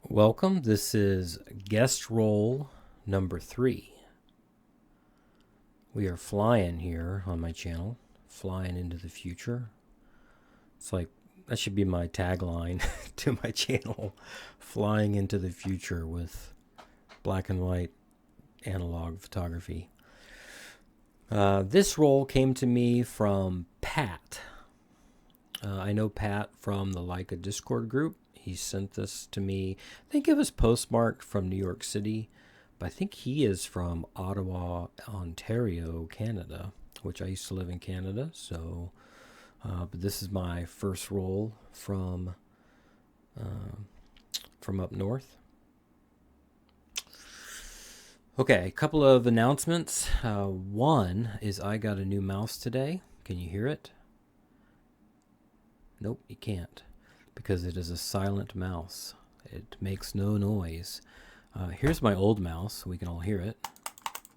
Welcome. This is guest roll number 3. We are flying here on my channel, flying into the future. It's like that should be my tagline to my channel, flying into the future with black and white analog photography. This roll came to me from Pat. I know Pat from the Leica Discord group. He sent this to me. I think it was postmarked from New York City, but I think he is from Ottawa, Ontario, Canada, which I used to live in Canada. So, but this is my first roll from up north. Okay, a couple of announcements. One is I got a new mouse today. Can you hear it? Nope, you can't, because it is a silent mouse. It makes no noise. Here's my old mouse. We can all hear it,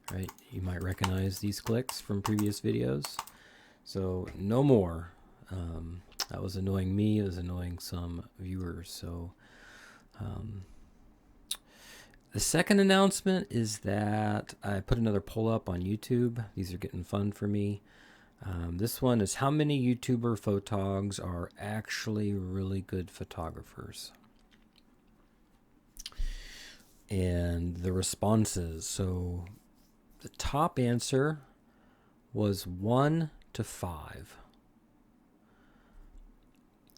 right? You might recognize these clicks from previous videos. So no more. That was annoying me. It was annoying some viewers. So the second announcement is that I put another poll up on YouTube. These are getting fun for me. This one is how many YouTuber photogs are actually really good photographers? And the responses. So the top answer was 1 to 5.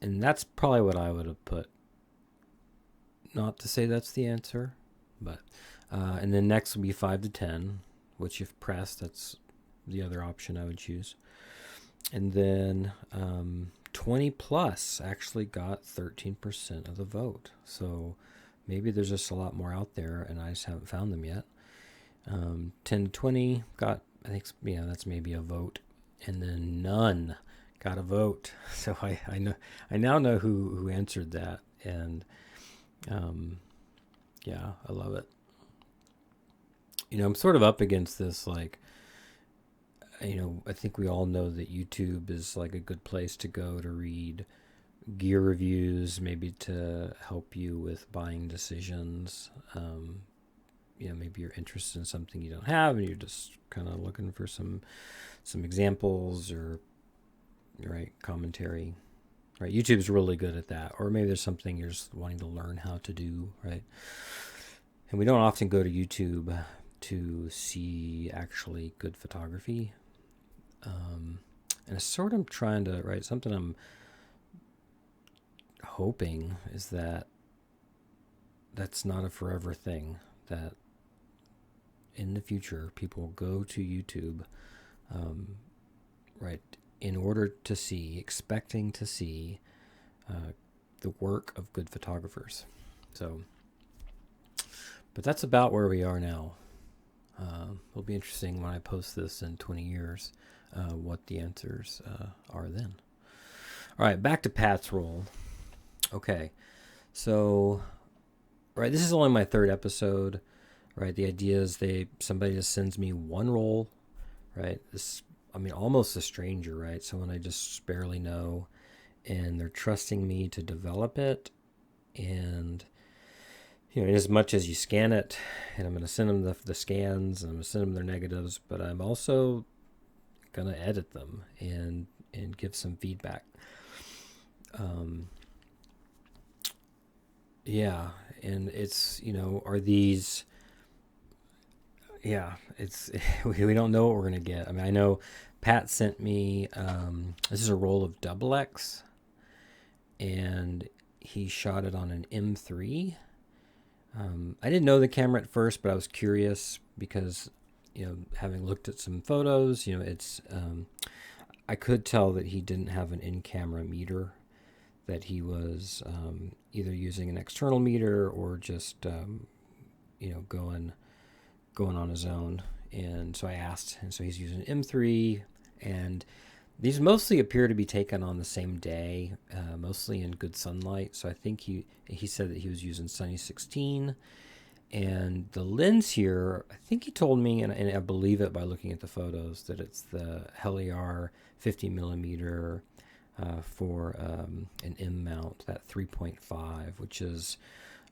And that's probably what I would have put. Not to say that's the answer, but and then next would be 5 to 10, which if pressed, that's the other option I would choose. And then 20 plus actually got 13% of the vote. So maybe there's just a lot more out there and I just haven't found them yet. 10 to 20 got, I think, yeah, that's maybe a vote. And then none got a vote. So I now know who answered that. And yeah, I love it. You know, I'm sort of up against this, like, you know, I think we all know that YouTube is like a good place to go to read gear reviews, maybe to help you with buying decisions. You know, maybe you're interested in something you don't have and you're just kind of looking for some examples or, right, commentary. Right, YouTube's really good at that. Or maybe there's something you're just wanting to learn how to do, right? And we don't often go to YouTube to see actually good photography. And it's sort of trying to, right, something I'm hoping is that that's not a forever thing, that in the future people will go to YouTube, right, in order to see, expecting to see the work of good photographers. So, but that's about where we are now. It'll be interesting when I post this in 20 years, what the answers are then. All right, back to Pat's roll. Okay, so, right, this is only my third episode, right? The idea is somebody just sends me one roll, right? This, I mean, almost a stranger, right? Someone I just barely know, and they're trusting me to develop it. And, you know, as much as you scan it, and I'm going to send them the scans, and I'm going to send them their negatives, but I'm also going to edit them and give some feedback. Yeah, and it's, you know, are these, yeah, it's, we don't know what we're going to get. I mean, I know Pat sent me, this is a roll of XX, and he shot it on an M3. I didn't know the camera at first, but I was curious because, you know, having looked at some photos, you know, it's, I could tell that he didn't have an in-camera meter, that he was either using an external meter or just, you know, going on his own. And so I asked, and so he's using an M3, and these mostly appear to be taken on the same day, mostly in good sunlight. So I think he said that he was using Sunny 16. And the lens here, I think he told me, and I believe it by looking at the photos, that it's the Heliar 50 millimeter for an M mount, that 3.5, which is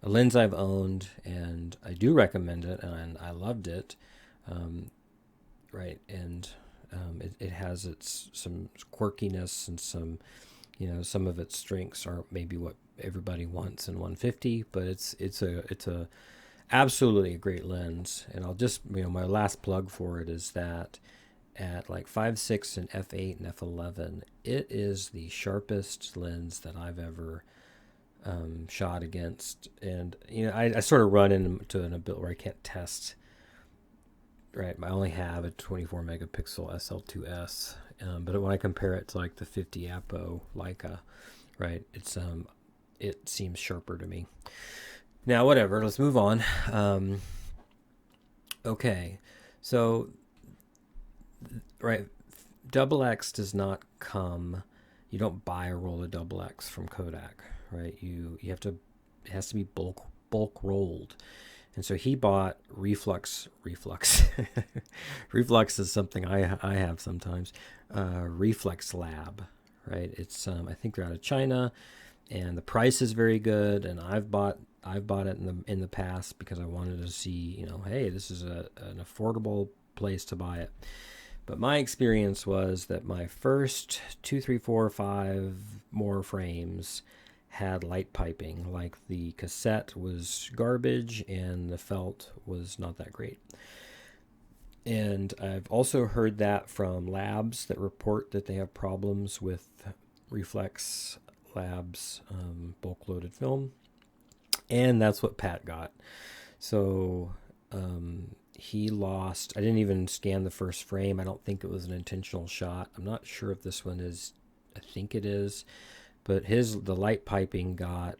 a lens I've owned, and I do recommend it, and I loved it. Um, right, and it has its some quirkiness and some, some of its strengths aren't maybe what everybody wants in 150, but it's a absolutely a great lens. And I'll just, my last plug for it is that at like 5.6 and f8 and f11, it is the sharpest lens that I've ever shot against. And I sort of run into an ability where I can't test. Right, I only have a 24 megapixel SL2S, but when I compare it to like the 50 Apo Leica, right, it seems sharper to me. Now, whatever, let's move on. Okay, so right, double X does not come. You don't buy a roll of double X from Kodak, right? You have to. It has to be bulk rolled. And so he bought reflux. Reflux is something I have sometimes. Reflex Lab, right? It's I think they're out of China, and the price is very good. And I've bought it in the past because I wanted to see, hey, this is an affordable place to buy it. But my experience was that my first 2, 3, 4, 5 more frames had light piping. Like the cassette was garbage and the felt was not that great. And I've also heard that from labs that report that they have problems with Reflex Labs bulk loaded film. And that's what Pat got. So he lost. I didn't even scan the first frame. I don't think it was an intentional shot. I'm not sure if this one is. I think it is. But the light piping got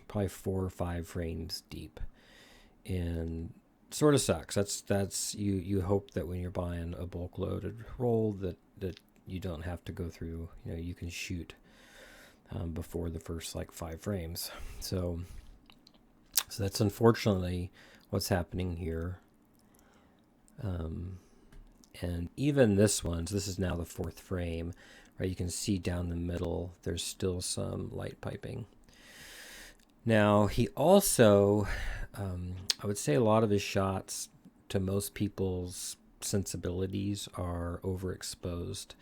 probably 4 or 5 frames deep, and sort of sucks. That's you hope that when you're buying a bulk loaded roll that you don't have to go through. You can shoot before the first like 5 frames. So that's unfortunately what's happening here. And even this is now the 4th frame. Right, you can see down the middle, there's still some light piping. Now, he also, I would say a lot of his shots, to most people's sensibilities, are overexposed.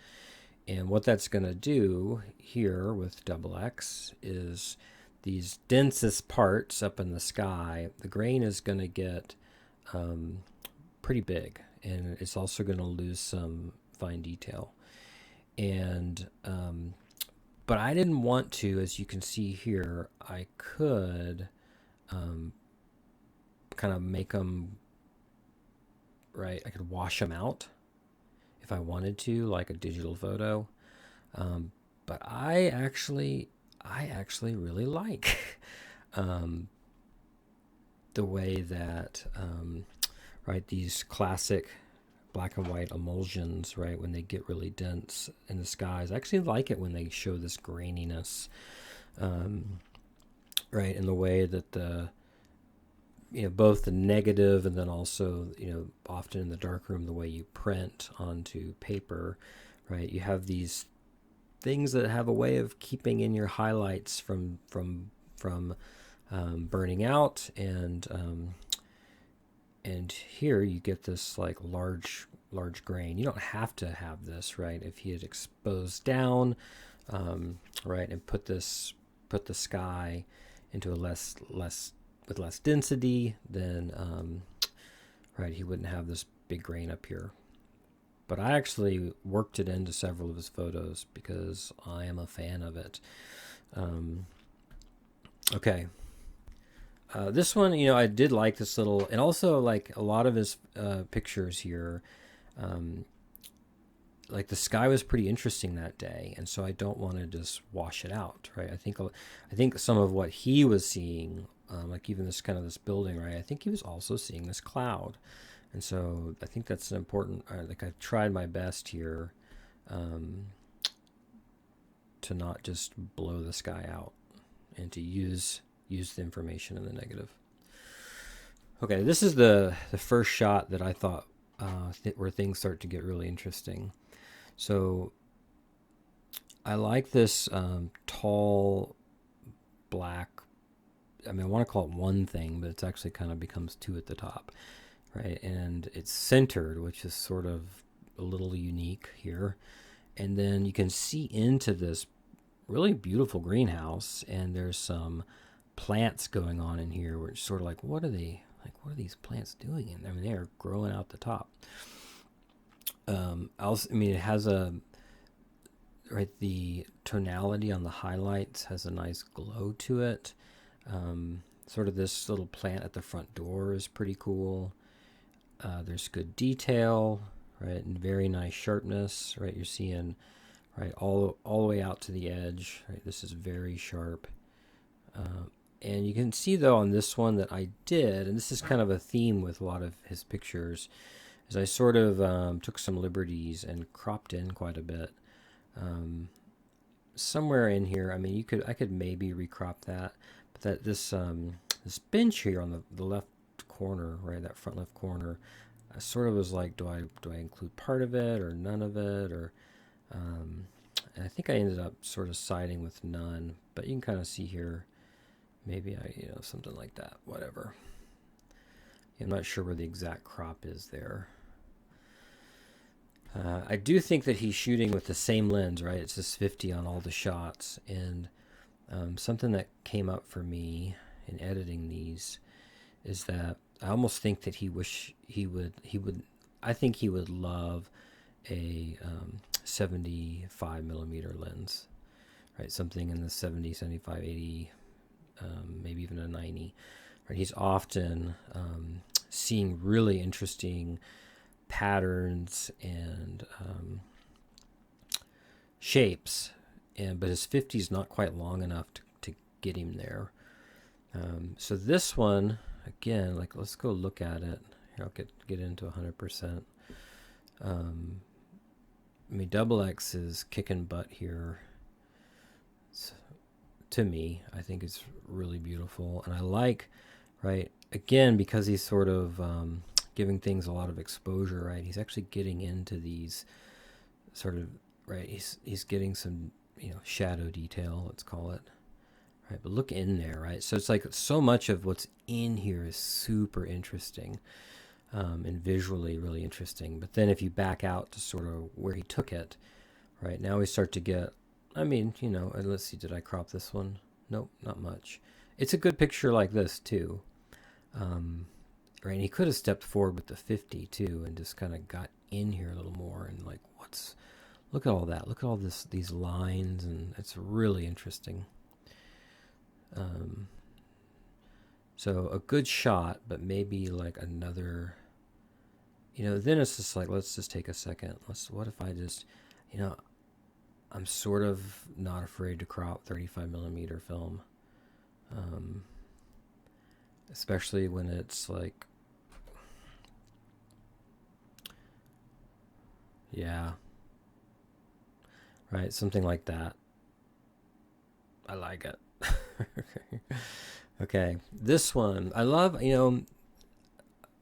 And what that's going to do here with double X is these densest parts up in the sky, the grain is going to get pretty big. And it's also going to lose some fine detail. And but I didn't want to, as you can see here, I could kind of make them, right, I could wash them out if I wanted to, like a digital photo. But I actually really like the way that right, these classic black and white emulsions, right, when they get really dense in the skies. I actually like it when they show this graininess, right, in the way that both the negative and then also, often in the darkroom, the way you print onto paper, right, you have these things that have a way of keeping in your highlights from burning out, and here you get this like large grain. You don't have to have this, right? If he had exposed down, right, and put the sky into a less density, then right, he wouldn't have this big grain up here. But I actually worked it into several of his photos because I am a fan of it. Okay. This one, I did like this little, and also like a lot of his pictures here, like the sky was pretty interesting that day, and so I don't want to just wash it out, right? I think some of what he was seeing, like even this building, right? I think he was also seeing this cloud, and so I think that's an important. Like I've tried my best here, to not just blow the sky out, and to use the information in the negative. Okay, this is the first shot that I thought where things start to get really interesting. So I like this tall black I mean, I want to call it one thing, but it's actually kind of becomes two at the top, right? And it's centered, which is sort of a little unique here. And then you can see into this really beautiful greenhouse, and there's some plants going on in here, which sort of like, what are they like? What are these plants doing in there? I mean, they are growing out the top. Also, I mean, it has a right. The tonality on the highlights has a nice glow to it. Sort of this little plant at the front door is pretty cool. There's good detail, right, and very nice sharpness, right. You're seeing right all the way out to the edge. Right, this is very sharp. And you can see though on this one that I did, and this is kind of a theme with a lot of his pictures, is I sort of took some liberties and cropped in quite a bit. Somewhere in here, I mean, I could maybe recrop that, but that this bench here on the left corner, right, that front left corner, I sort of was like, do I include part of it or none of it, or and I think I ended up sort of siding with none, but you can kind of see here, maybe something like that, whatever. I'm not sure where the exact crop is there. I do think that he's shooting with the same lens, right? It's just 50 on all the shots, and something that came up for me in editing these is that I almost think that he would. I think he would love a 75 millimeter lens, right? Something in the 70, 75, 80, maybe even a 90. Right? He's often seeing really interesting patterns and shapes, but his 50 is not quite long enough to get him there. So this one, again, like, let's go look at it. Here, I'll get into 100%. I mean, Double X is kicking butt here. To me, I think it's really beautiful, and I like, right, again, because he's sort of giving things a lot of exposure, right? He's actually getting into these sort of, right, he's getting some, shadow detail, let's call it, right? But look in there, right? So it's like so much of what's in here is super interesting, and visually really interesting. But then if you back out to sort of where he took it, right, now we start to get, I mean, let's see, did I crop this one? Nope, not much. It's a good picture like this too. Right, and he could have stepped forward with the 50 too and just kind of got in here a little more, and like, look at all that. Look at all these lines, and it's really interesting. So a good shot, but maybe like another, then it's just like, let's just take a second. What if I just, I'm sort of not afraid to crop 35 millimeter film. Especially when it's like, yeah, right, something like that. I like it. Okay, this one I love.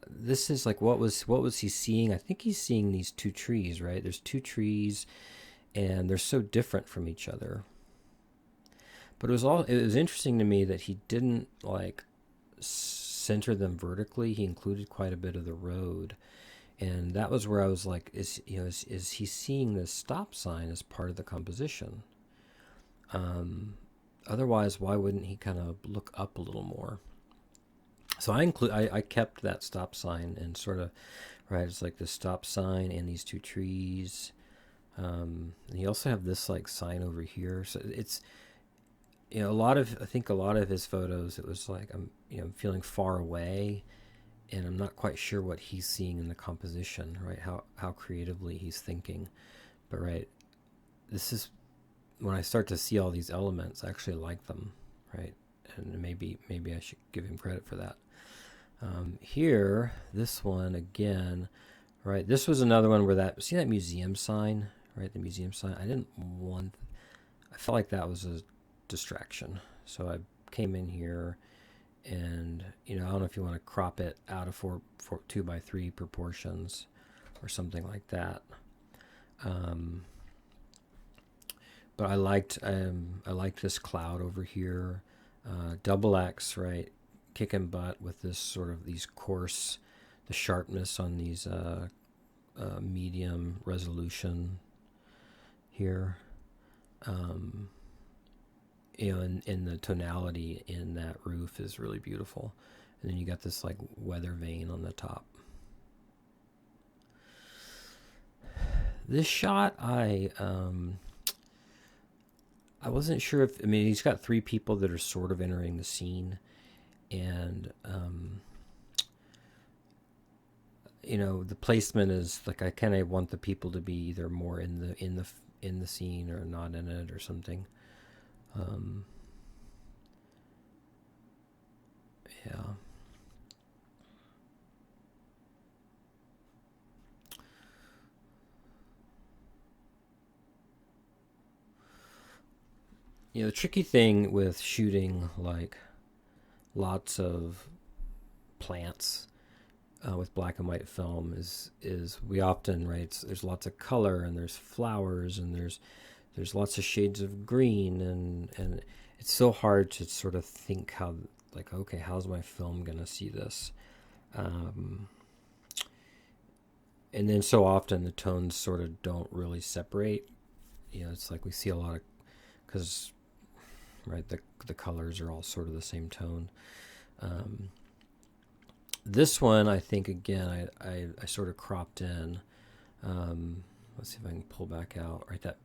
This is like, what was he seeing? I think he's seeing these two trees, right? There's two trees, and they're so different from each other. But it was interesting to me that he didn't like center them vertically. He included quite a bit of the road, and that was where I was like, is he seeing this stop sign as part of the composition? Otherwise, why wouldn't he kind of look up a little more? So I kept that stop sign, and sort of, right, it's like the stop sign and these two trees. And you also have this like sign over here. So it's, I think a lot of his photos, it was like, I'm feeling far away, and I'm not quite sure what he's seeing in the composition, right? How creatively he's thinking. But right, this is when I start to see all these elements, I actually like them, right? And maybe I should give him credit for that. Here, this one again, right? This was another one where see that museum sign, right? The museum sign. I felt like that was a distraction, so I came in here, and I don't know if you want to crop it out of 2:3 proportions or something like that. But I liked this cloud over here. Double X, right, kicking butt with this sort of these coarse, the sharpness on these medium resolution here. And the tonality in that roof is really beautiful. And then you got this like weather vane on the top. This shot, I wasn't sure if, I mean, he's got three people that are sort of entering the scene, and the placement is like, I kind of want the people to be either more in the scene or not in it or something. Yeah. The tricky thing with shooting like lots of plants with black and white film is we often, right, there's lots of color and there's flowers and there's lots of shades of green, and it's so hard to sort of think how, like, okay, how's my film gonna see this, and then so often the tones sort of don't really separate. It's like we see a lot of, because, right, the colors are all sort of the same tone. This one, I think, again, I sort of cropped in. Let's see if I can pull back out. Right, that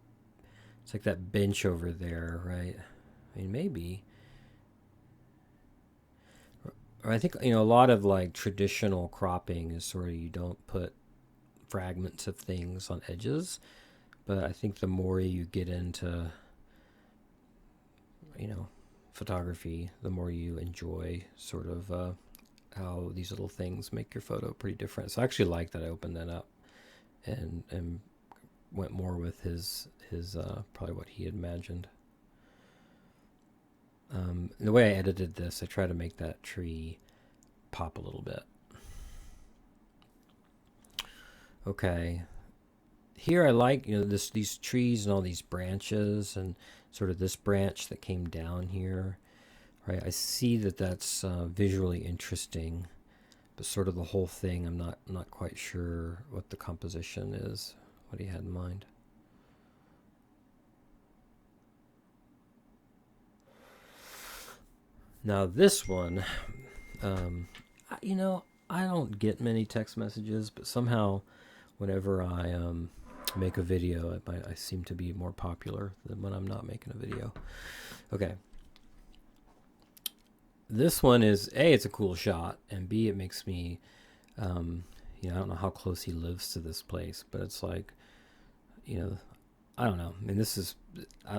it's like that bench over there, right? I mean, maybe. Or I think, a lot of like traditional cropping is sort of, you don't put fragments of things on edges. But I think the more you get into, photography, the more you enjoy sort of how these little things make your photo pretty different. So I actually like that I opened that up and went more with his probably what he had imagined. The way I edited this, I try to make that tree pop a little bit. Okay, here I like, these trees and all these branches, and sort of this branch that came down here. Right, I see that that's visually interesting, but sort of the whole thing, I'm not quite sure what the composition is, what he had in mind. Now this one, I don't get many text messages, but somehow whenever I make a video, I seem to be more popular than when I'm not making a video. Okay. This one is, A, it's a cool shot, and B, it makes me, I don't know how close he lives to this place, but it's like, I don't know. I mean, this is,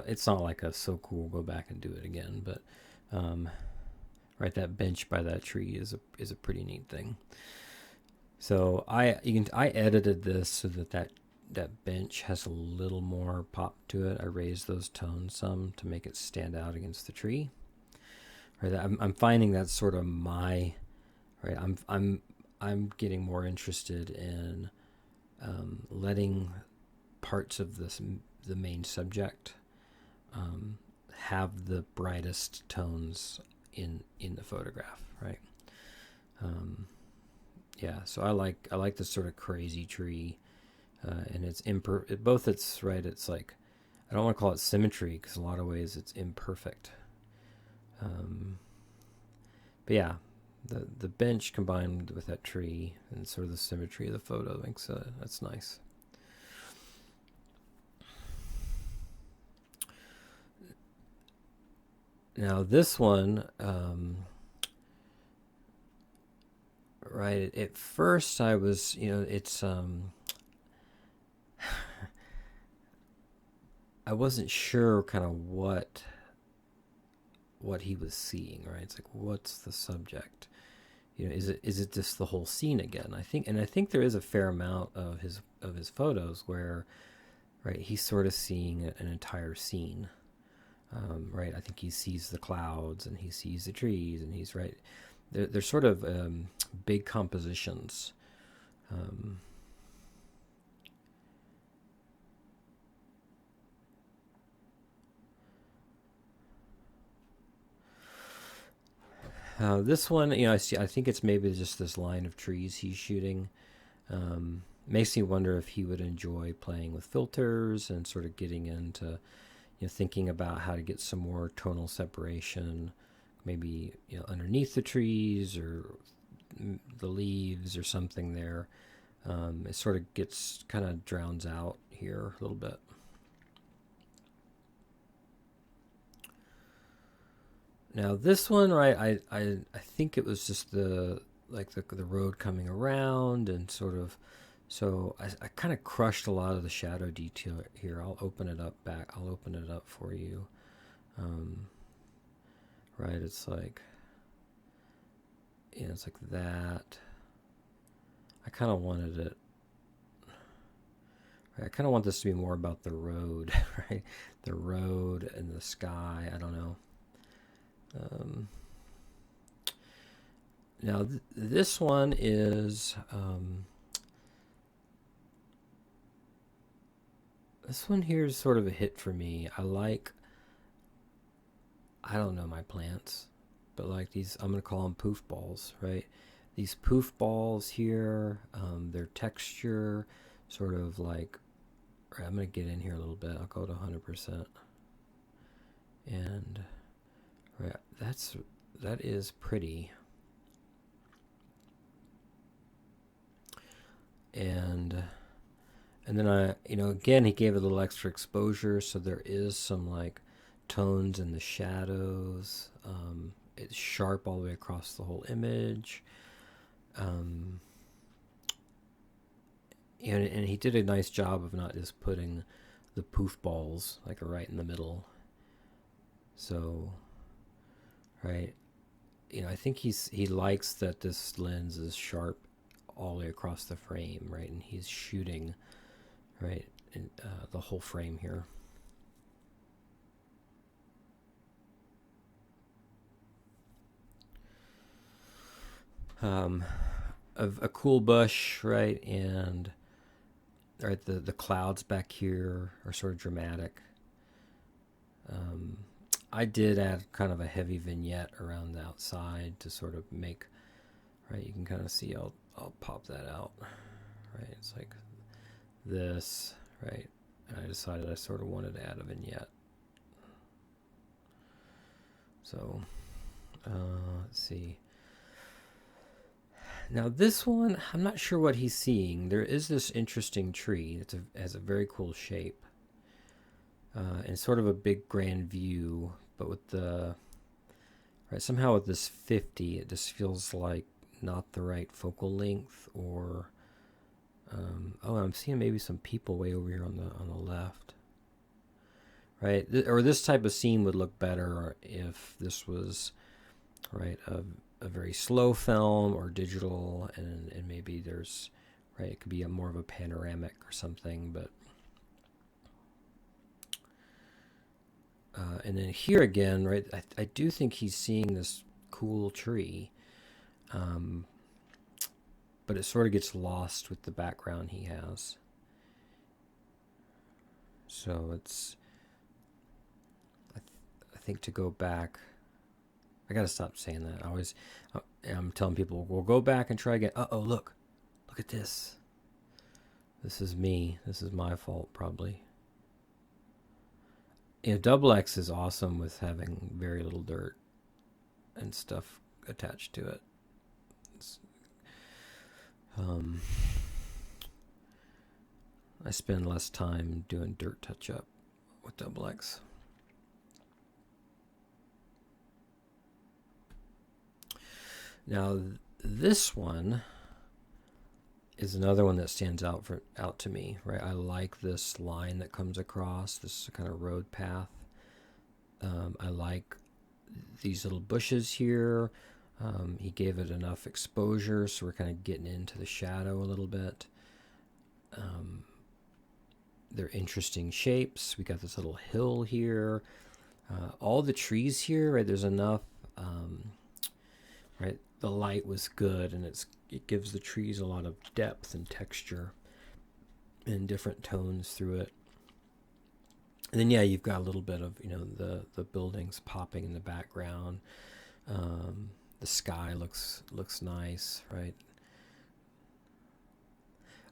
it's not like a so cool, go back and do it again, but, right, that bench by that tree is a pretty neat thing. So I edited this so that bench has a little more pop to it. I raised those tones some to make it stand out against the tree. Right, I'm finding that's sort of my, right. I'm getting more interested in letting parts of the main subject have the brightest tones in the photograph, right? Yeah, so I like this sort of crazy tree, and it's both. It's right. It's like, I don't want to call it symmetry, because in a lot of ways it's imperfect. But yeah, the bench combined with that tree and sort of the symmetry of the photo makes that's nice. Now this one, right, at first I was, it's I wasn't sure kind of what he was seeing, right? It's like, what's the subject? Is it just the whole scene again? I think there is a fair amount of his photos where, right, he's sort of seeing an entire scene. Right, I think he sees the clouds and he sees the trees, and he's right. They're sort of big compositions. This one, you know, I think it's maybe just this line of trees he's shooting. Makes me wonder if he would enjoy playing with filters and sort of getting into, you know, thinking about how to get some more tonal separation, maybe, you know, underneath the trees or the leaves or something there. It sort of gets kind of drowns out here a little bit. Now this one, right? I think it was just the like the road coming around and sort of. So I kind of crushed a lot of the shadow detail here. I'll open it up back. I'll open it up for you. Um, right? It's like, yeah, it's like that. I kind of wanted it. Right? I kind of want this to be more about the road, right? The road and the sky. I don't know. Um, Now this one is this one here is sort of a hit for me. I don't know my plants, but like these, I'm gonna call them poof balls, right? These poof balls here, their texture, sort of like. Right, I'm gonna get in here a little bit. I'll go to 100%, and right, that is pretty. And then you know, again, he gave it a little extra exposure, so there is some like tones in the shadows. It's sharp all the way across the whole image. Um, and he did a nice job of not just putting the poof balls like right in the middle. So, right, you know, I think he likes that this lens is sharp all the way across the frame, right, and he's shooting right in the whole frame here. Um, a cool bush, right, and right the clouds back here are sort of dramatic. Um, I did add kind of a heavy vignette around the outside to sort of make, right, you can kind of see, I'll pop that out, right, it's like this, right, and I decided I sort of wanted to add a vignette. So let's see. Now this one, I'm not sure what he's seeing. There is this interesting tree. It has a very cool shape, and sort of a big grand view. But with the right, somehow with this 50, it just feels like not the right focal length. Or oh, I'm seeing maybe some people way over here on the left. Right, or this type of scene would look better if this was right a very slow film or digital, and maybe there's right, it could be a more of a panoramic or something. But and then here again, right, I do think he's seeing this cool tree, um, but it sort of gets lost with the background he has. So it's I think to go back, I gotta stop saying that. I'm telling people, we'll go back and try again. Oh, look at this. This is me. This is my fault, probably. You know, Double X is awesome with having very little dirt and stuff attached to it. Um, I spend less time doing dirt touch up with Double X. Now, this one is another one that stands out to me, right? I like this line that comes across, this kind of road path. I like these little bushes here. He gave it enough exposure, so we're kind of getting into the shadow a little bit. They're interesting shapes. We got this little hill here. All the trees here, right? There's enough, right? The light was good, and it gives the trees a lot of depth and texture and different tones through it. And then yeah, you've got a little bit of, you know, the buildings popping in the background. The sky looks nice, right?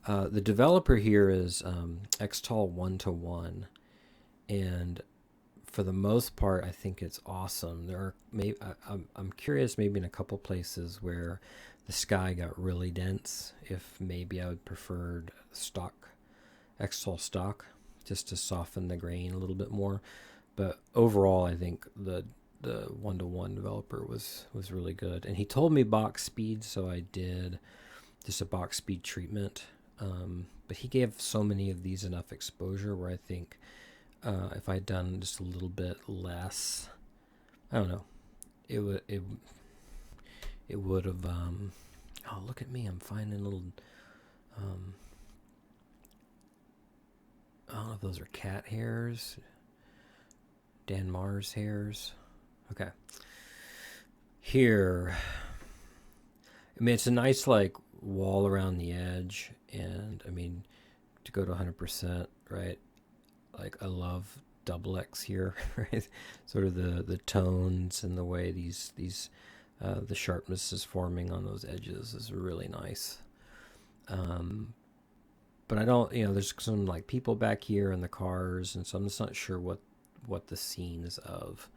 The developer here is Xtol 1-to-1, and for the most part, I think it's awesome. There are I'm curious, maybe in a couple places where the sky got really dense, if maybe I would prefer stock Xtol stock just to soften the grain a little bit more. But overall, I think the 1-to-1 developer was really good, and he told me box speed, so I did just a box speed treatment. But he gave so many of these enough exposure where I think if I'd done just a little bit less, I don't know, it would have. Oh, look at me! I'm finding little. I don't know if those are cat hairs, Dan Mars hairs. Okay. Here, I mean, it's a nice like wall around the edge, and I mean, to go to 100%, right? Like I love double X here, right? Sort of the tones and the way these the sharpness is forming on those edges is really nice. But I don't, there's some like people back here in the cars, and so I'm just not sure what the scene is of.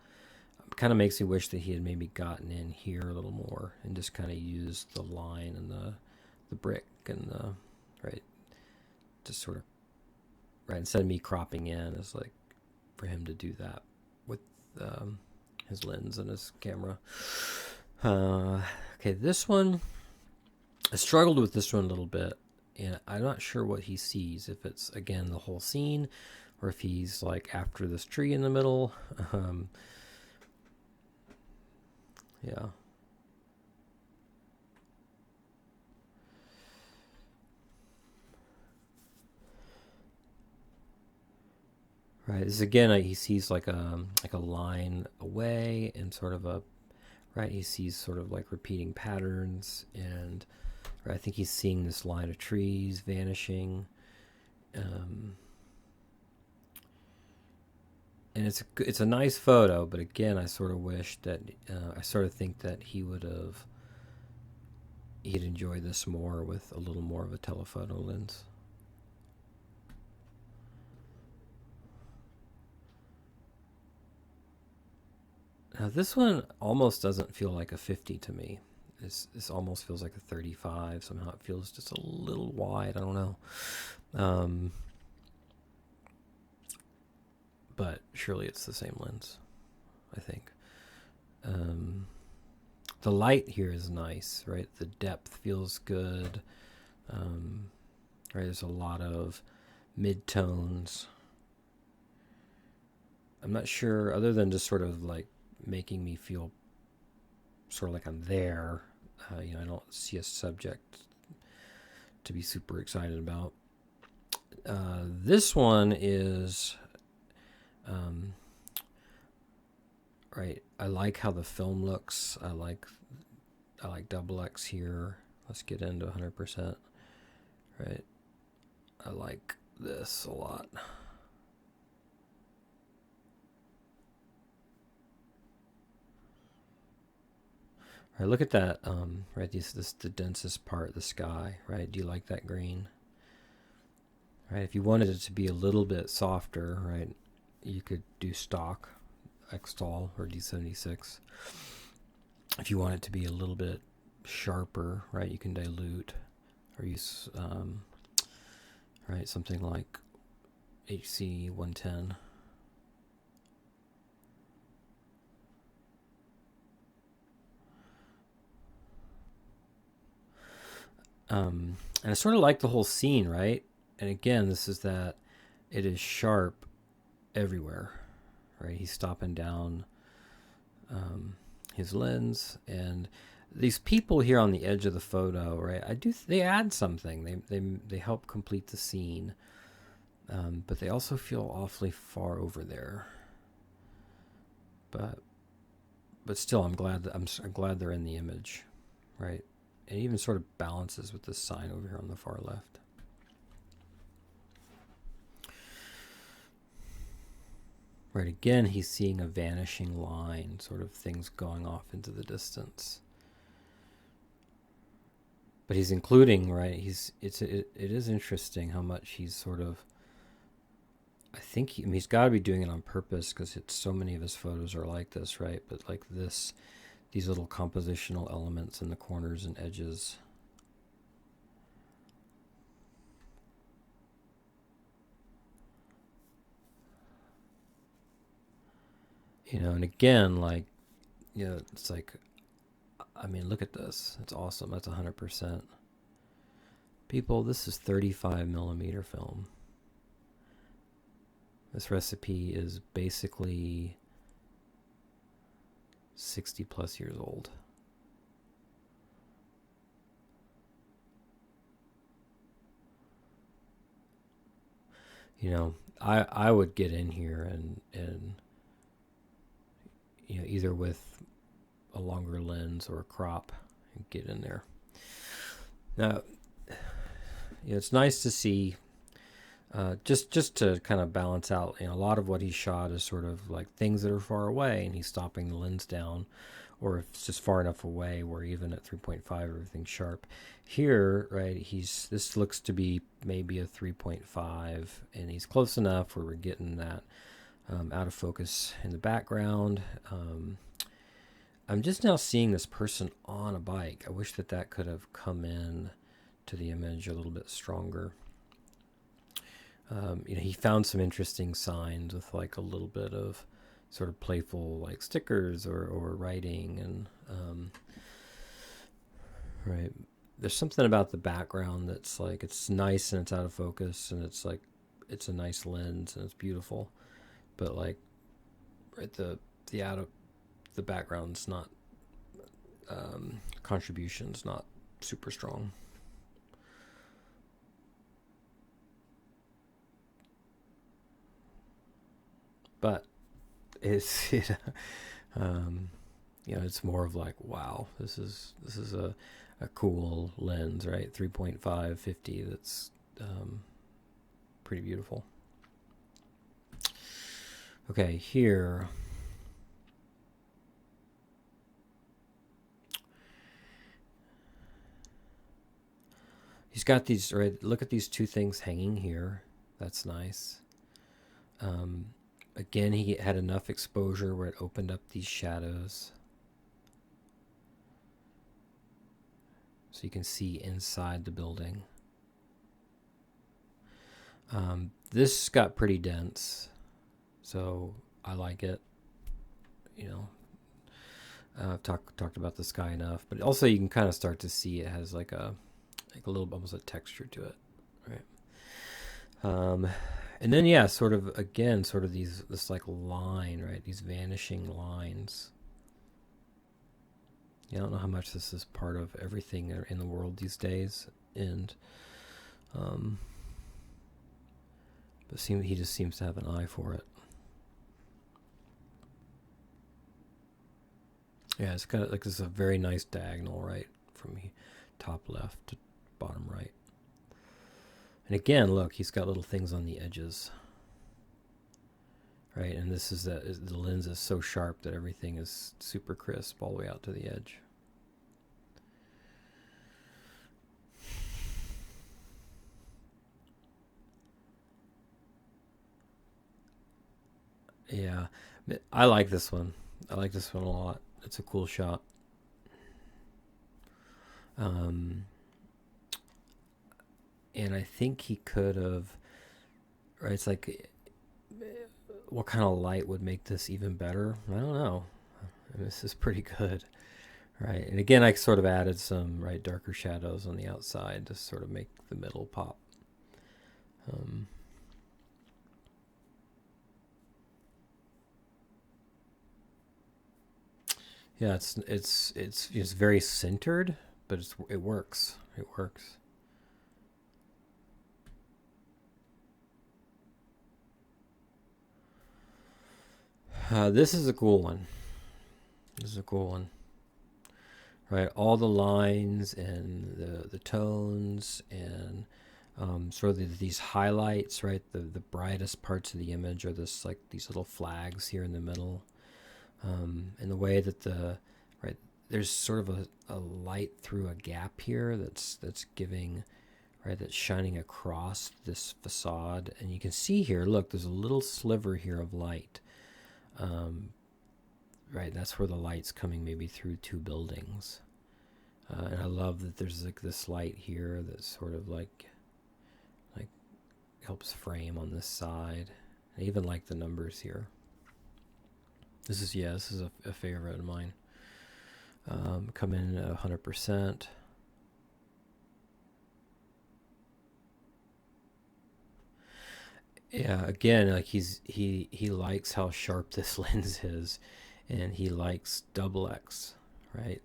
It kind of makes me wish that he had maybe gotten in here a little more and just kind of used the line and the brick and the right, just sort of right instead of me cropping in, is like for him to do that with his lens and his camera. Okay, this one I struggled with this one a little bit, and I'm not sure what he sees. If it's again the whole scene, or if he's like after this tree in the middle. Yeah. Right. This again, he sees like a line away and sort of a right. He sees sort of like repeating patterns, and right, I think he's seeing this line of trees vanishing. And it's a nice photo, but again, I sort of wish that I sort of think that he'd enjoy this more with a little more of a telephoto lens. Now this one almost doesn't feel like a 50 to me. This almost feels like a 35. Somehow it feels just a little wide. I don't know. But surely it's the same lens, I think. The light here is nice, right? The depth feels good. Right, there's a lot of mid-tones. I'm not sure, other than just sort of like making me feel sort of like I'm there. I don't see a subject to be super excited about. This one is, right. I like how the film looks. I like double X here. Let's get into 100%. Right. I like this a lot. Right, look at that. Right, this the densest part, the sky. Right, do you like that green? Right, if you wanted it to be a little bit softer, right, you could do stock Xtol or D76. If you want it to be a little bit sharper, right, you can dilute or use right, something like HC 110. And I sort of like the whole scene, right? And again, this is that it is sharp everywhere, right? He's stopping down his lens, and these people here on the edge of the photo, right? They add something. They help complete the scene, but they also feel awfully far over there. But still, I'm glad they're in the image, right? It even sort of balances with this sign over here on the far left. Right, again, he's seeing a vanishing line, sort of things going off into the distance. but he's including, right, it is interesting how much he's sort of, I think I mean, he's got to be doing it on purpose because it's so many of his photos are like this, right? But like this, these little compositional elements in the corners and edges. And again, like, it's like, I mean, look at this. It's awesome. That's 100%. People, this is 35 millimeter film. This recipe is basically 60 plus years old. I would get in here and either with a longer lens or a crop and get in there. Now, it's nice to see, just to kind of balance out, a lot of what he shot is sort of like things that are far away, and he's stopping the lens down, or if it's just far enough away where even at 3.5 everything's sharp. Here, right, this looks to be maybe a 3.5, and he's close enough where we're getting that out of focus in the background. I'm just now seeing this person on a bike. I wish that could have come in to the image a little bit stronger. He found some interesting signs with like a little bit of sort of playful like stickers or writing, and right, there's something about the background that's like, it's nice and it's out of focus, and it's like, it's a nice lens and it's beautiful, but like, right, the out of the background's not, contribution's not super strong. But it's it's more of like, wow, this is a cool lens, right? 3.5 50. That's pretty beautiful. Okay, here. He's got these, right? Look at these two things hanging here. That's nice. Again, he had enough exposure where it opened up these shadows, so you can see inside the building. This got pretty dense, so I like it. I've talked about the sky enough, but also you can kind of start to see it has like a little, almost a texture to it, right? And then, yeah, sort of, again, sort of this like line, right? These vanishing lines. I don't know how much this is part of everything in the world these days, and but he just seems to have an eye for it. Yeah, it's got like this is a very nice diagonal, right, from top left to bottom right. And again, look, he's got little things on the edges, right? And this is the lens is so sharp that everything is super crisp all the way out to the edge. Yeah, I like this one. I like this one a lot. It's a cool shot. And I think he could have, right? It's like, what kind of light would make this even better? I don't know. I mean, this is pretty good, right? And again, I sort of added some darker shadows on the outside to sort of make the middle pop. Yeah, it's very centered, but it works. It works. This is a cool one. This is a cool one. Right, all the lines and the tones and sort of these highlights, right? The brightest parts of the image are this like these little flags here in the middle, and the way that there's sort of a light through a gap here that's giving, right, that's shining across this facade. And you can see here, look, there's a little sliver here of light. Right, that's where the light's coming maybe through two buildings. And I love that there's like this light here that's sort of like helps frame on this side. I even like the numbers here. This is a favorite of mine. Come in at 100%. Yeah, again, like he likes how sharp this lens is, and he likes double X, right?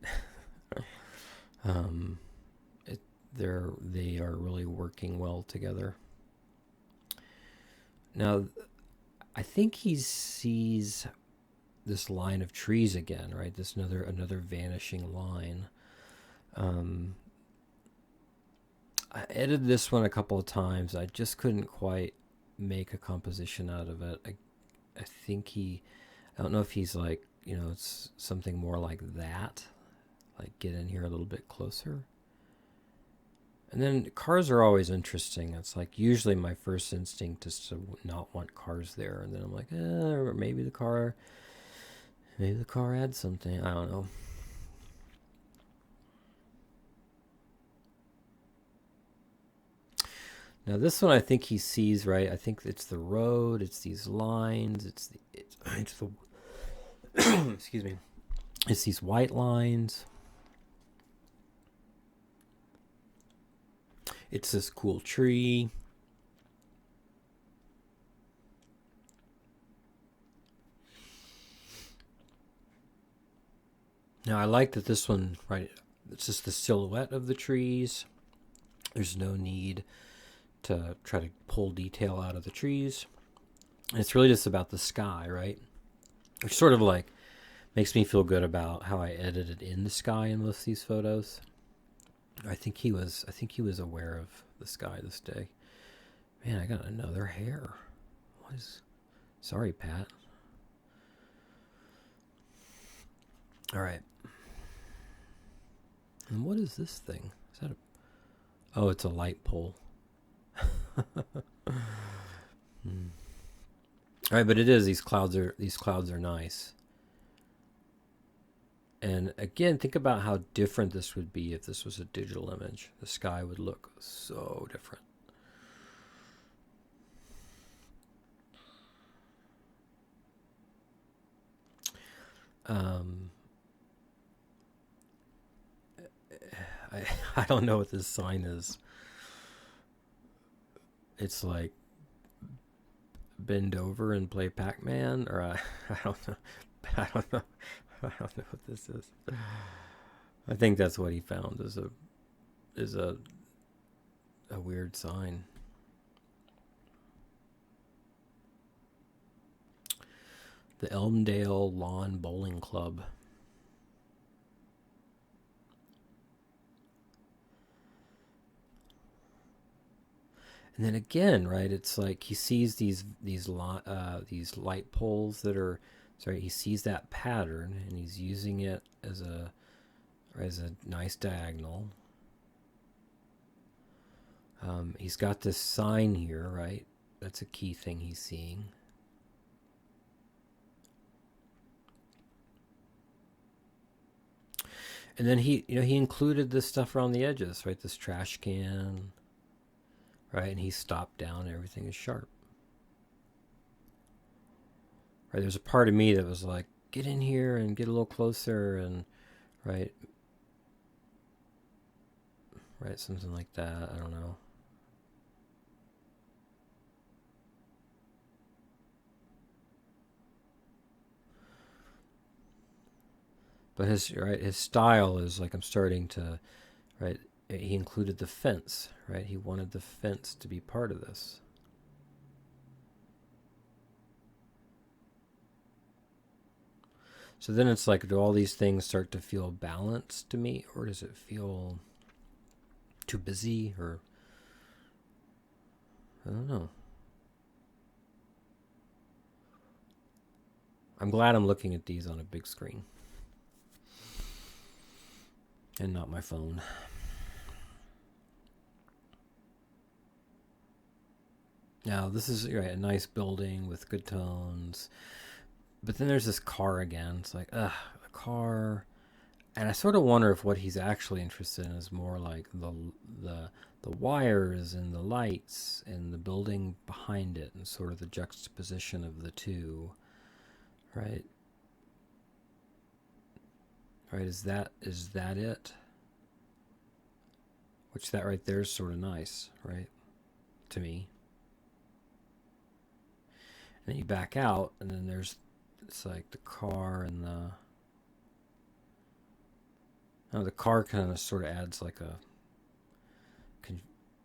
They are really working well together. Now, I think he sees this line of trees again, right? This another vanishing line. I edited this one a couple of times. I just couldn't quite make a composition out of it. I think I don't know if he's like, it's something more like that. Like get in here a little bit closer. And then cars are always interesting. It's like usually my first instinct is to not want cars there. And then I'm like, or maybe the car adds something. I don't know. Now this one I think he sees, right? I think it's the road, it's these lines, it's the excuse me. It's these white lines. It's this cool tree. Now I like that this one, right, it's just the silhouette of the trees. There's no need to try to pull detail out of the trees. And it's really just about the sky, right? Which sort of like makes me feel good about how I edited in the sky in most of these photos. I think he was aware of the sky this day. Man, I got another hair. Sorry, Pat. All right. And what is this thing? Is that oh, it's a light pole. All right, but it is. These clouds are nice. And again, think about how different this would be if this was a digital image. The sky would look so different. I don't know what this sign is. It's like bend over and play Pac-Man, or I don't know. I don't know. I don't know what this is. I think that's what he found is a weird sign. The Elmdale Lawn Bowling Club. And then again, right? It's like he sees these light poles that are. Sorry, he sees that pattern and he's using it as a nice diagonal. He's got this sign here, right? That's a key thing he's seeing. And then he included this stuff around the edges, right? This trash can, right? And he stopped down. Everything is sharp. Right, there's a part of me that was like, get in here and get a little closer, and right, something like that. I don't know. But his style is like, I'm starting to, right. He included the fence, right? He wanted the fence to be part of this. So then it's like, do all these things start to feel balanced to me, or does it feel too busy, or I don't know. I'm glad I'm looking at these on a big screen. and not my phone. Now this is right, a nice building with good tones, but then there's this car again. It's like, ugh, the car. And I sort of wonder if what he's actually interested in is more like the the wires and the lights and the building behind it, and sort of the juxtaposition of the two, right? Right? Is that it? Which that right there is sort of nice, right? To me. And then you back out, and then there's it's like the car and the oh, the car kind of sort of adds like a con-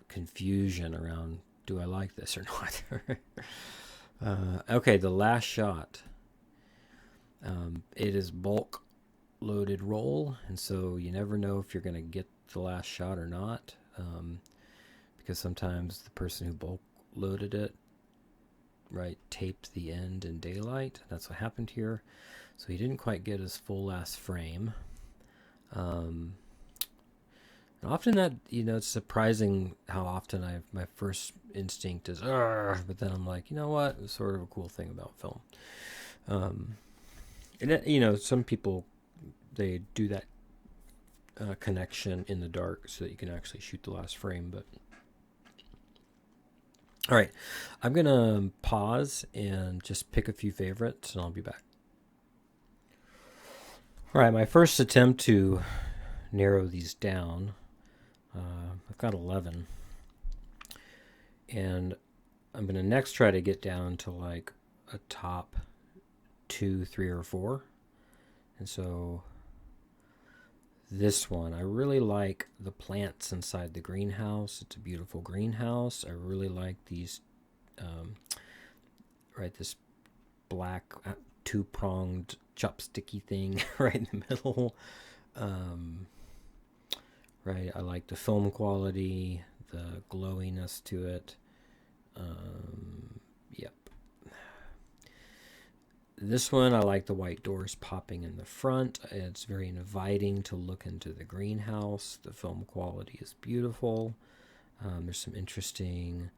confusion around do I like this or not. Okay, the last shot. It is bulk loaded roll, and so you never know if you're going to get the last shot or not, because sometimes the person who bulk loaded it, right, taped the end in daylight. That's what happened here. So he didn't quite get his full last frame. And often that, it's surprising how often my first instinct is, but then I'm like, you know what? It's sort of a cool thing about film. And some people, they do that connection in the dark so that you can actually shoot the last frame. But all right, I'm gonna pause and just pick a few favorites, and I'll be back. All right, my first attempt to narrow these down. I've got 11, and I'm gonna next try to get down to like a top 2, 3, or 4. And so this one, I really like the plants inside the greenhouse. It's a beautiful greenhouse. I really like these, this black two-pronged chopsticky thing right in the middle. Right, I like the film quality, the glowiness to it. Yep. This one, I like the white doors popping in the front. It's very inviting to look into the greenhouse. The film quality is beautiful. There's some interesting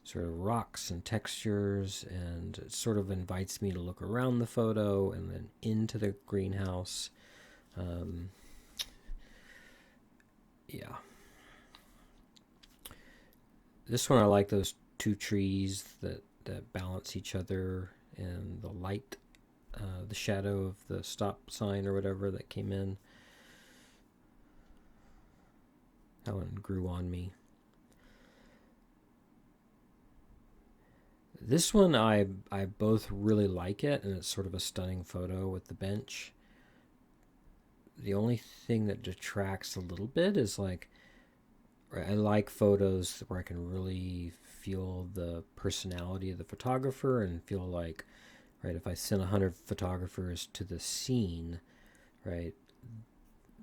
sort of rocks and textures, and it sort of invites me to look around the photo and then into the greenhouse. Yeah. This one, I like those two trees that balance each other, and the light, the shadow of the stop sign or whatever that came in. That one grew on me. This one, I both really like it, and it's sort of a stunning photo with the bench. The only thing that detracts a little bit is like, I like photos where I can really feel the personality of the photographer and feel like, right, if I send 100 photographers to the scene, right,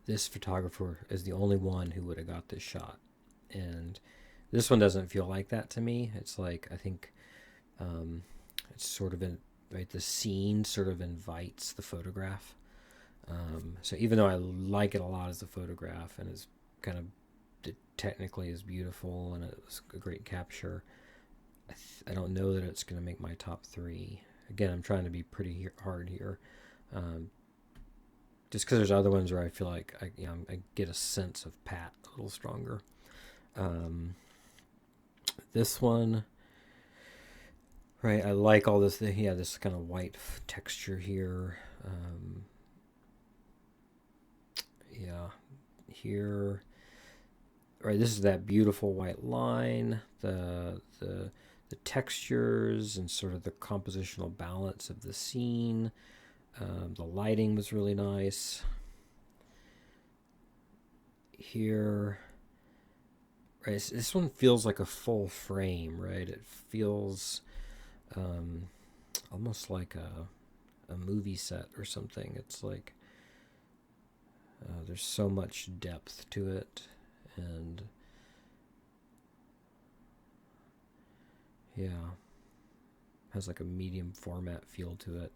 this photographer is the only one who would have got this shot. And this one doesn't feel like that to me. It's like, I think it's sort of right, the scene sort of invites the photograph. So even though I like it a lot as a photograph, and it's kind of, it technically is beautiful and it was a great capture, I don't know that it's going to make my top 3. Again, I'm trying to be pretty hard here, just because there's other ones where I feel like I get a sense of Pat a little stronger. This one, right, I like all this. Yeah, this kind of white texture here. Yeah, here, right, this is that beautiful white line, the textures and sort of the compositional balance of the scene. The lighting was really nice here. Right, this one feels like a full frame, right? It feels almost like a movie set or something. It's like there's so much depth to it, and yeah, has like a medium format feel to it.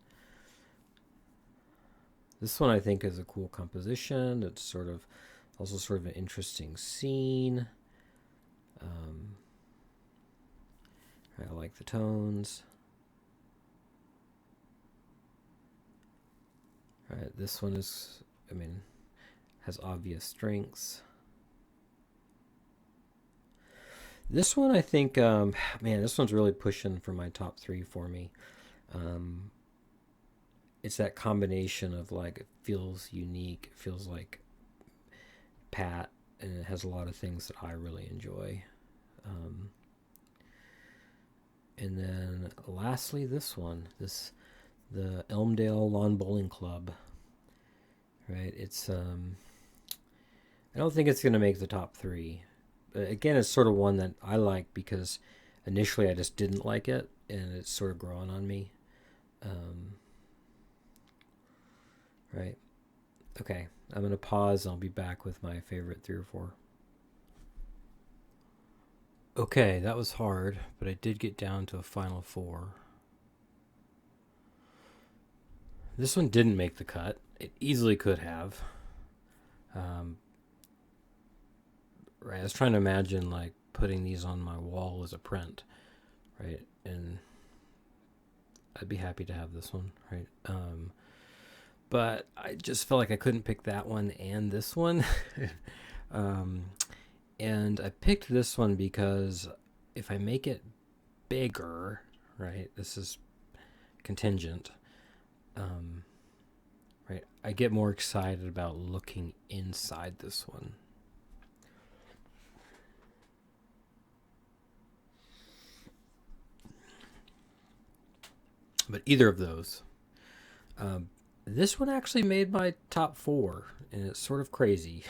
This one I think is a cool composition. It's sort of Also sort of an interesting scene. I like the tones. All right, this one is, I mean, has obvious strengths. This one, I think, man, this one's really pushing for my top three for me. Um, it's that combination of like, it feels unique, it feels like Pat, and it has a lot of things that I really enjoy. Um, and then lastly, this one, the Elmdale Lawn Bowling Club. Right, it's I don't think it's gonna make the top three. But again, it's sort of one that I like because initially I just didn't like it, and it's sort of grown on me. Um, right. Okay, I'm gonna pause. I'll be back with my favorite three or four. Okay, that was hard, but I did get down to a final four. This one didn't make the cut. It easily could have. Um, right, I was trying to imagine like putting these on my wall as a print, right? And I'd be happy to have this one, right? But I just felt like I couldn't pick that one and this one. um, and I picked this one because if I make it bigger, right, this is contingent, um, right, I get more excited about looking inside this one. But either of those, um, this one actually made my top four, and it's sort of crazy.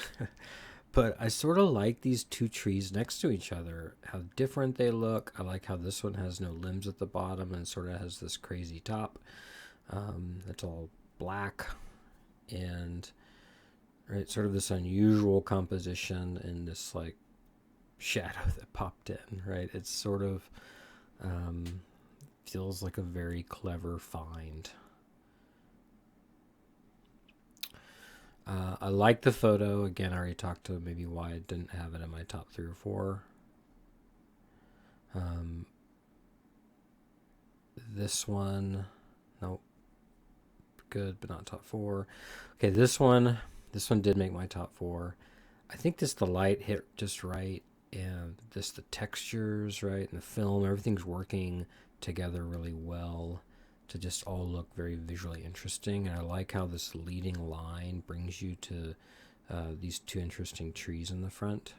But I sort of like these two trees next to each other, how different they look. I like how this one has no limbs at the bottom and sort of has this crazy top. That's all black and right, sort of this unusual composition and this like shadow that popped in. Right, it's sort of um, feels like a very clever find. I like the photo. Again, I already talked to maybe why I didn't have it in my top three or four. Um, this one, nope, good, but not top four. Okay, this one did make my top four. I think this the light hit just right, and this the textures right, and the film, everything's working together really well to just all look very visually interesting. And I like how this leading line brings you to these two interesting trees in the front.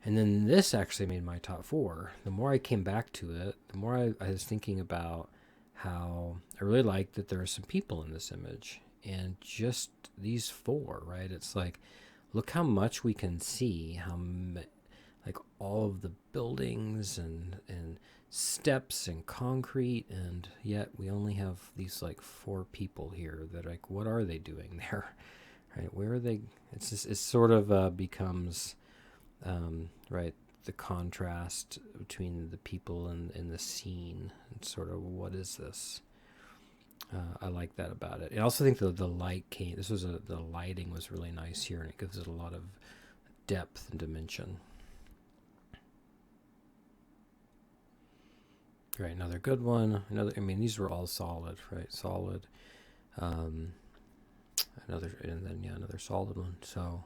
And then this actually made my top four. The more I came back to it, the more I was thinking about how I really like that there are some people in this image. And just these four, right? It's like, look how much we can see, like all of the buildings and steps and concrete, and yet we only have these like four people here that like, what are they doing there? Right? Where are they? It's just, it sort of becomes right, the contrast between the people and the scene and sort of what is this. I like that about it. I also think the light came. The lighting was really nice here, and it gives it a lot of depth and dimension. Right, another good one. Another. I mean, these were all solid, right? Solid. Um, another, and then yeah, another solid one. So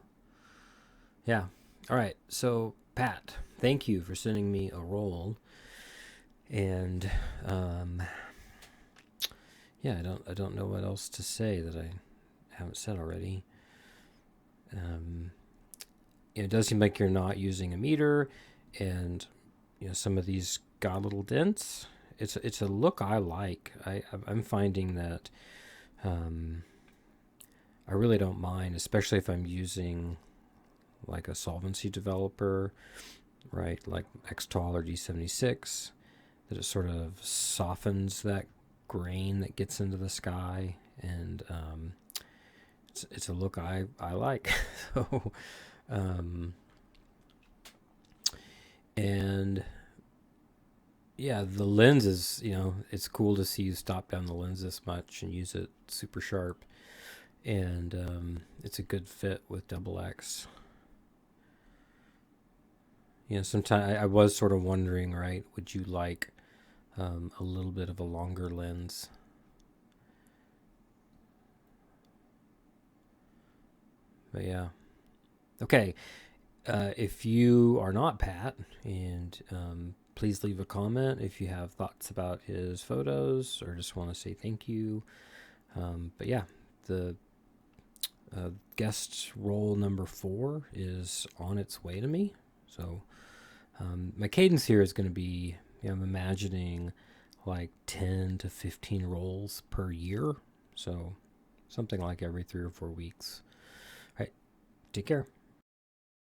yeah. All right. So Pat, thank you for sending me a roll, and yeah, I don't know what else to say that I haven't said already. Um, it does seem like you're not using a meter, and some of these got little dents. It's a look I like. I'm finding that um, I really don't mind, especially if I'm using like a solvency developer, right? Like Xtol or D76, that it sort of softens that grain that gets into the sky, and it's a look I like. So, and yeah, the lens is it's cool to see you stop down the lens this much and use it super sharp. and it's a good fit with Double X. You know, sometimes I was sort of wondering, right? Would you like a little bit of a longer lens? But yeah, okay. If you are not Pat, and please leave a comment if you have thoughts about his photos or just want to say thank you. But yeah, the guest role number 4 is on its way to me. So my cadence here is going to be, you know, I'm imagining like 10 to 15 rolls per year. So something like every 3 or 4 weeks. All right, take care.